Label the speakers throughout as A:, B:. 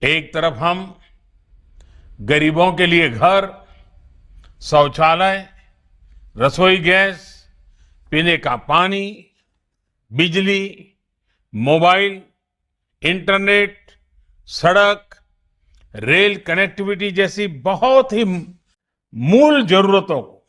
A: एक तरफ हम गरीबों के लिए घर, शौचालय, रसोई गैस, पीने का पानी, बिजली, मोबाइल, इंटरनेट, सड़क, रेल कनेक्टिविटी जैसी बहुत ही मूल जरूरतों को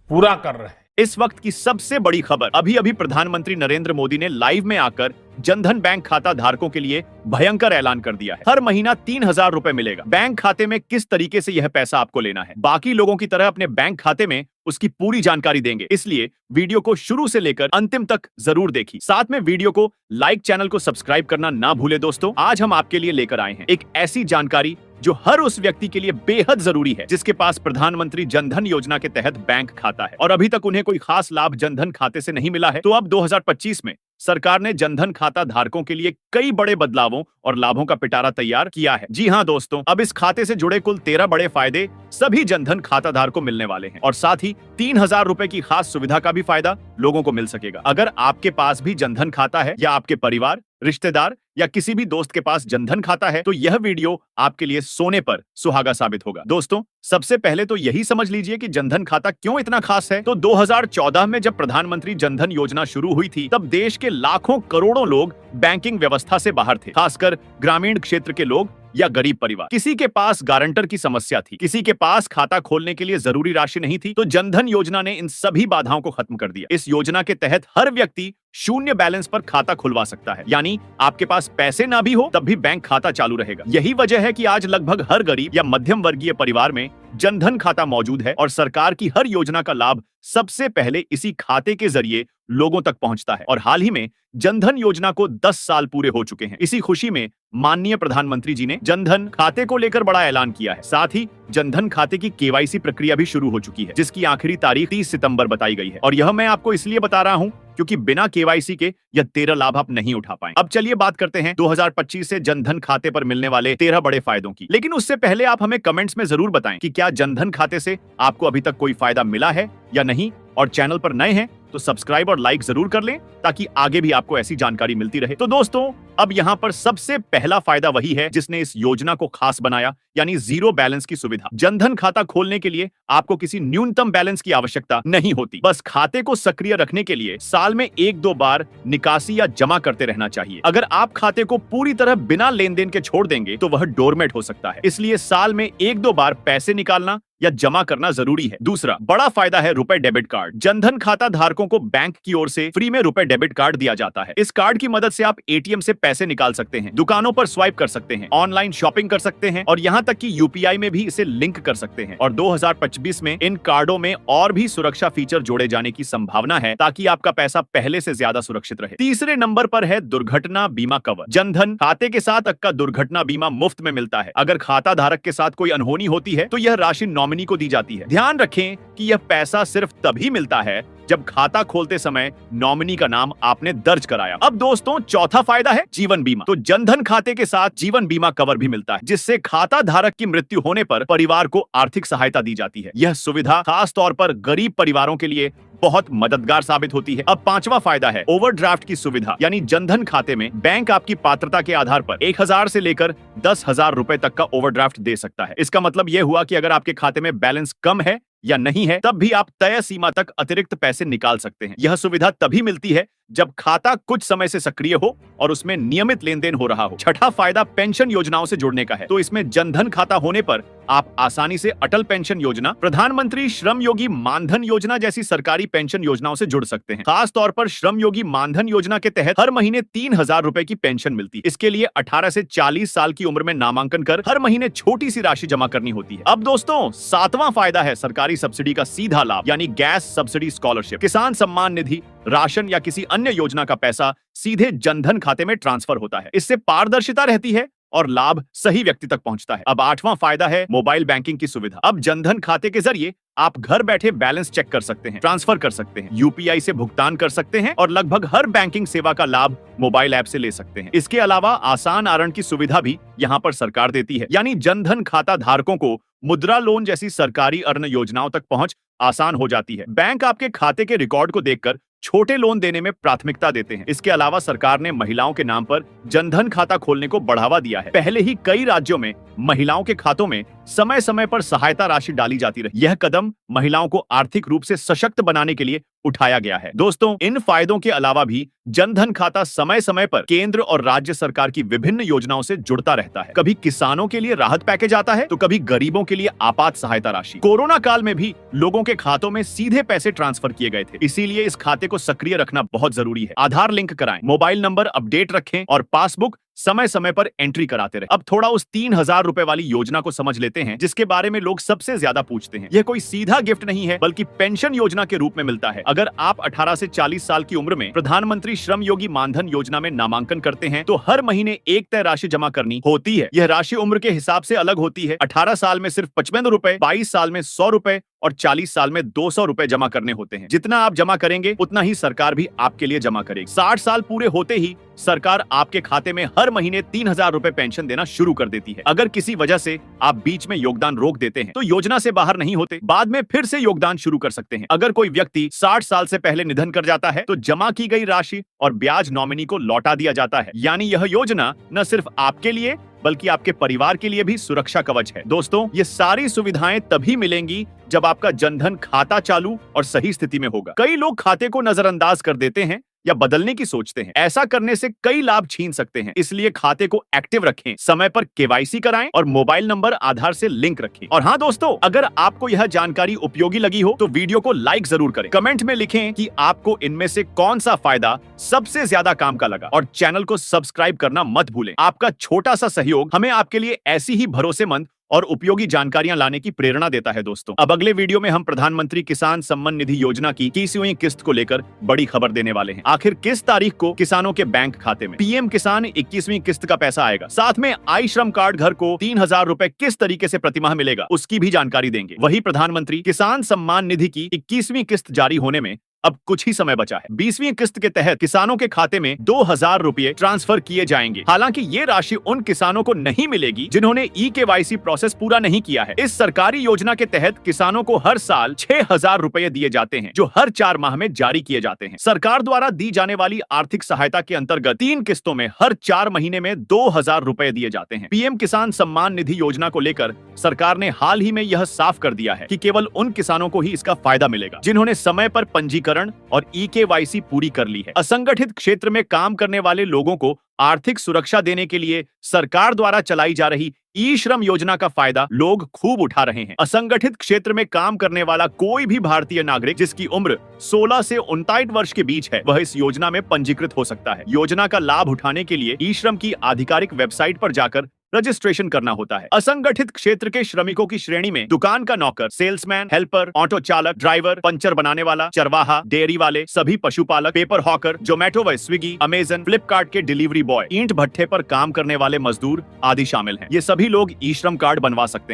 A: पूरा कर रहे हैं।
B: इस वक्त की सबसे बड़ी खबर, अभी अभी प्रधानमंत्री नरेंद्र मोदी ने लाइव में आकर जनधन बैंक खाता धारकों के लिए भयंकर ऐलान कर दिया है। हर महीना 3,000 रुपए मिलेगा। बैंक खाते में किस तरीके से यह पैसा आपको लेना है, बाकी लोगों की तरह अपने बैंक खाते में उसकी पूरी जानकारी देंगे। इसलिए वीडियो को शुरू से लेकर अंतिम तक जरूर देखिए। साथ में वीडियो को लाइक, चैनल को सब्सक्राइब करना ना भूले। दोस्तों, आज हम आपके लिए लेकर आए हैं एक ऐसी जानकारी जो हर उस व्यक्ति के लिए बेहद जरूरी है जिसके पास प्रधानमंत्री जनधन योजना के तहत बैंक खाता है और अभी तक उन्हें कोई खास लाभ जनधन खाते से नहीं मिला है। तो अब 2025 में सरकार ने जनधन खाता धारकों के लिए कई बड़े बदलावों और लाभों का पिटारा तैयार किया है। जी हां दोस्तों, अब इस खाते से जुड़े कुल 13 बड़े फायदे सभी जनधन खाता धारकों को मिलने वाले हैं और साथ ही 3,000 रुपए की खास सुविधा का भी फायदा लोगों को मिल सकेगा। अगर आपके पास भी जनधन खाता है या आपके परिवार, रिश्तेदार या किसी भी दोस्त के पास जनधन खाता है तो यह वीडियो आपके लिए सोने पर सुहागा साबित होगा। दोस्तों, सबसे पहले तो यही समझ लीजिए कि जनधन खाता क्यों इतना खास है। तो 2014 में जब प्रधानमंत्री जनधन योजना शुरू हुई थी तब देश के लाखों करोड़ों लोग बैंकिंग व्यवस्था से बाहर थे, खासकर ग्रामीण क्षेत्र के लोग या गरीब परिवार। किसी के पास गारंटर की समस्या थी, किसी के पास खाता खोलने के लिए जरूरी राशि नहीं थी। तो जनधन योजना ने इन सभी बाधाओं को खत्म कर दिया। इस योजना के तहत हर व्यक्ति शून्य बैलेंस पर खाता खुलवा सकता है, यानी आपके पास पैसे ना भी हो तब भी बैंक खाता चालू रहेगा। यही वजह है कि आज लगभग हर गरीब या मध्यम वर्गीय परिवार में जनधन खाता मौजूद है और सरकार की हर योजना का लाभ सबसे पहले इसी खाते के जरिए लोगों तक पहुंचता है। और हाल ही में जनधन योजना को 10 साल पूरे हो चुके हैं। इसी खुशी में माननीय प्रधानमंत्री जी ने जनधन खाते को लेकर बड़ा ऐलान किया है। साथ ही जनधन खाते की केवाईसी प्रक्रिया भी शुरू हो चुकी है, जिसकी आखिरी तारीख 30 सितंबर बताई गई है। और यह मैं आपको इसलिए बता रहा हूं क्योंकि बिना केवाईसी के यह 13 लाभ आप नहीं उठा पाए। अब चलिए बात करते हैं 2025 से जनधन खाते पर मिलने वाले 13 बड़े फायदों की। लेकिन उससे पहले आप हमें कमेंट्स में जरूर बताएं कि क्या जनधन खाते से आपको अभी तक कोई फायदा मिला है या नहीं, और चैनल पर नए हैं तो सब्सक्राइब और लाइक जरूर कर लें ताकि आगे भी आपको ऐसी जानकारी मिलती रहे। तो दोस्तों, अब यहाँ पर सबसे पहला फायदा वही है जिसने इस योजना को खास बनाया, यानी जीरो बैलेंस की सुविधा। जनधन खाता खोलने के लिए आपको किसी न्यूनतम बैलेंस की आवश्यकता नहीं होती। बस खाते को सक्रिय रखने के लिए साल में 1-2 बार निकासी या जमा करते रहना चाहिए। अगर आप खाते को पूरी तरह बिना लेन देन के छोड़ देंगे तो वह डोरमेट हो सकता है। इसलिए साल में 1-2 बार पैसे निकालना या जमा करना जरूरी है। दूसरा बड़ा फायदा है रुपए डेबिट कार्ड। जनधन खाता धारकों को बैंक की ओर से फ्री में रुपए डेबिट कार्ड दिया जाता है। इस कार्ड की मदद से आप एटीएम से पैसे निकाल सकते हैं, दुकानों पर स्वाइप कर सकते हैं, ऑनलाइन शॉपिंग कर सकते हैं और यहाँ तक कि यूपीआई में भी इसे लिंक कर सकते हैं। और 2025 में इन कार्डों में और भी सुरक्षा फीचर जोड़े जाने की संभावना है ताकि आपका पैसा पहले से ज्यादा सुरक्षित रहे। तीसरे नंबर पर है दुर्घटना बीमा कवर। जनधन खाते के साथ आपका दुर्घटना बीमा मुफ्त में मिलता है। अगर खाता धारक के साथ कोई अनहोनी होती है तो यह राशि नॉमिनी को दी जाती है। ध्यान रखें कि यह पैसा सिर्फ तभी मिलता है जब खाता खोलते समय नॉमिनी का नाम आपने दर्ज कराया। अब दोस्तों, चौथा फायदा है जीवन बीमा। तो जनधन खाते के साथ जीवन बीमा कवर भी मिलता है, जिससे खाता धारक की मृत्यु होने पर परिवार को आर्थिक सहायता दी जाती है। यह सुविधा खास तौर पर गरीब परिवारों के लिए बहुत मददगार साबित होती है। अब पांचवा फायदा है ओवरड्राफ्ट की सुविधा, यानी जनधन खाते में बैंक आपकी पात्रता के आधार पर 1,000 से लेकर 10,000 रुपए तक का ओवरड्राफ्ट दे सकता है। इसका मतलब यह हुआ कि अगर आपके खाते में बैलेंस कम है या नहीं है तब भी आप तय सीमा तक अतिरिक्त पैसे निकाल सकते हैं। यह सुविधा तभी मिलती है जब खाता कुछ समय से सक्रिय हो और उसमें नियमित लेन देन हो रहा हो। छठा फायदा पेंशन योजनाओं से जुड़ने का है। तो इसमें जनधन खाता होने पर आप आसानी से अटल पेंशन योजना, प्रधानमंत्री श्रम योगी मानधन योजना जैसी सरकारी पेंशन योजनाओं से जुड़ सकते हैं। खास तौर पर श्रम योगी मानधन योजना के तहत हर महीने 3,000 रुपए की पेंशन मिलती है। इसके लिए 18 से 40 साल की उम्र में नामांकन कर हर महीने छोटी सी राशि जमा करनी होती है। अब दोस्तों, सातवां फायदा है सरकारी सब्सिडी का सीधा लाभ, यानी गैस सब्सिडी स्कॉलरशिप। किसान सम्मान निधि, राशन या किसी अन्य योजना का पैसा सीधे जनधन खाते में ट्रांसफर होता है। इससे पारदर्शिता रहती है और लाभ सही व्यक्ति तक पहुंचता है। अब आठवां फायदा है मोबाइल बैंकिंग की सुविधा। अब जनधन खाते के जरिए आप घर बैठे बैलेंस चेक कर सकते हैं, ट्रांसफर कर सकते हैं, यूपीआई से भुगतान कर सकते हैं और लगभग हर बैंकिंग सेवा का लाभ मोबाइल ऐप से ले सकते हैं। इसके अलावा आसान आहरण की सुविधा भी यहाँ पर सरकार देती है, यानी जनधन खाता धारकों को मुद्रा लोन जैसी सरकारी अर्ण योजनाओं तक पहुंच आसान हो जाती है। बैंक आपके खाते के रिकॉर्ड को देखकर छोटे लोन देने में प्राथमिकता देते हैं। इसके अलावा सरकार ने महिलाओं के नाम पर जनधन खाता खोलने को बढ़ावा दिया है। पहले ही कई राज्यों में महिलाओं के खातों में समय समय पर सहायता राशि डाली जाती रही। यह कदम महिलाओं को आर्थिक रूप से सशक्त बनाने के लिए उठाया गया है। दोस्तों, इन फायदों के अलावा भी जनधन खाता समय समय पर केंद्र और राज्य सरकार की विभिन्न योजनाओं से जुड़ता रहता है। कभी किसानों के लिए राहत पैकेज आता है तो कभी गरीबों के लिए आपात सहायता राशि। कोरोना काल में भी लोगों के खातों में सीधे पैसे ट्रांसफर किए गए थे, इसीलिए इस खाते को सक्रिय रखना बहुत जरूरी है। आधार लिंक कराएं, मोबाइल नंबर अपडेट रखें और पासबुक समय समय पर एंट्री कराते रहे। अब थोड़ा उस 3,000 रुपए वाली योजना को समझ लेते हैं जिसके बारे में लोग सबसे ज्यादा पूछते हैं। यह कोई सीधा गिफ्ट नहीं है बल्कि पेंशन योजना के रूप में मिलता है। अगर आप 18 से 40 साल की उम्र में प्रधानमंत्री श्रम योगी मानधन योजना में नामांकन करते हैं तो हर महीने एक तय राशि जमा करनी होती है। यह राशि उम्र के हिसाब से अलग होती है। 18 साल में सिर्फ 55 रुपए, 22 साल में 100 रुपए और 40 साल में 200 रुपए जमा करने होते हैं। जितना आप जमा करेंगे उतना ही सरकार भी आपके लिए जमा करेगी। 60 साल पूरे होते ही सरकार आपके खाते में हर महीने 3,000 रुपए पेंशन देना शुरू कर देती है। अगर किसी वजह से आप बीच में योगदान रोक देते हैं तो योजना से बाहर नहीं होते, बाद में फिर से योगदान शुरू कर सकते हैं। अगर कोई व्यक्ति 60 साल से पहले निधन कर जाता है तो जमा की गई राशि और ब्याज नॉमिनी को लौटा दिया जाता है। यानी यह योजना न सिर्फ आपके लिए बल्कि आपके परिवार के लिए भी सुरक्षा कवच है। दोस्तों, ये सारी सुविधाएं तभी मिलेंगी जब आपका जनधन खाता चालू और सही स्थिति में होगा। कई लोग खाते को नजरअंदाज कर देते हैं या बदलने की सोचते हैं। ऐसा करने से कई लाभ छीन सकते हैं, इसलिए खाते को एक्टिव रखें, समय पर केवाईसी कराएं और मोबाइल नंबर आधार से लिंक रखें। और हाँ दोस्तों, अगर आपको यह जानकारी उपयोगी लगी हो तो वीडियो को लाइक जरूर करें। कमेंट में लिखें कि आपको इनमें से कौन सा फायदा सबसे ज्यादा काम का लगा और चैनल को सब्सक्राइब करना मत भूलें। आपका छोटा सा सहयोग हमें आपके लिए ऐसी ही भरोसेमंद और उपयोगी जानकारियां लाने की प्रेरणा देता है। दोस्तों, अब अगले वीडियो में हम प्रधानमंत्री किसान सम्मान निधि योजना की 21वीं किस्त को लेकर बड़ी खबर देने वाले हैं। आखिर किस तारीख को किसानों के बैंक खाते में पीएम किसान 21वीं किस्त का पैसा आएगा, साथ में आई श्रम कार्ड घर को 3,000 रुपए किस तरीके से प्रतिमाह मिलेगा उसकी भी जानकारी देंगे। वही प्रधानमंत्री किसान सम्मान निधि की 21वीं किस्त जारी होने में अब कुछ ही समय बचा है। 20वीं किस्त के तहत किसानों के खाते में 2,000 रुपए ट्रांसफर किए जाएंगे। हालांकि ये राशि उन किसानों को नहीं मिलेगी जिन्होंने ई-केवाईसी प्रोसेस पूरा नहीं किया है। इस सरकारी योजना के तहत किसानों को हर साल 6,000 रुपए दिए जाते हैं जो हर 4 माह में जारी किए जाते हैं। सरकार द्वारा दी जाने वाली आर्थिक सहायता के अंतर्गत 3 किस्तों में हर 4 महीने में 2,000 रुपए दिए जाते हैं। पीएम किसान सम्मान निधि योजना को लेकर सरकार ने हाल ही में यह साफ कर दिया है कि केवल उन किसानों को ही इसका फायदा मिलेगा जिन्होंने समय पर पंजीकरण और ई-केवाईसी पूरी कर ली है। असंगठित क्षेत्र में काम करने वाले लोगों को आर्थिक सुरक्षा देने के लिए सरकार द्वारा चलाई जा रही ई श्रम योजना का फायदा लोग खूब उठा रहे हैं। असंगठित क्षेत्र में काम करने वाला कोई भी भारतीय नागरिक जिसकी उम्र 16 से 29 वर्ष के बीच है वह इस योजना में पंजीकृत हो सकता है। योजना का लाभ उठाने के लिए ई श्रम की आधिकारिक वेबसाइट पर जाकर रजिस्ट्रेशन करना होता है। असंगठित क्षेत्र के श्रमिकों की श्रेणी में दुकान का नौकर, सेल्समैन, हेल्पर, ऑटो चालक, ड्राइवर, पंचर बनाने वाला, चरवाहा, डेयरी वाले, सभी पशुपालक, पेपर हॉकर, जोमेटो व स्विगी, अमेजन, फ्लिपकार्ट के डिलीवरी बॉय, ईंट भट्ठे पर काम करने वाले मजदूर आदि शामिल हैं। ये सभी लोग ई श्रम कार्ड बनवा सकते हैं।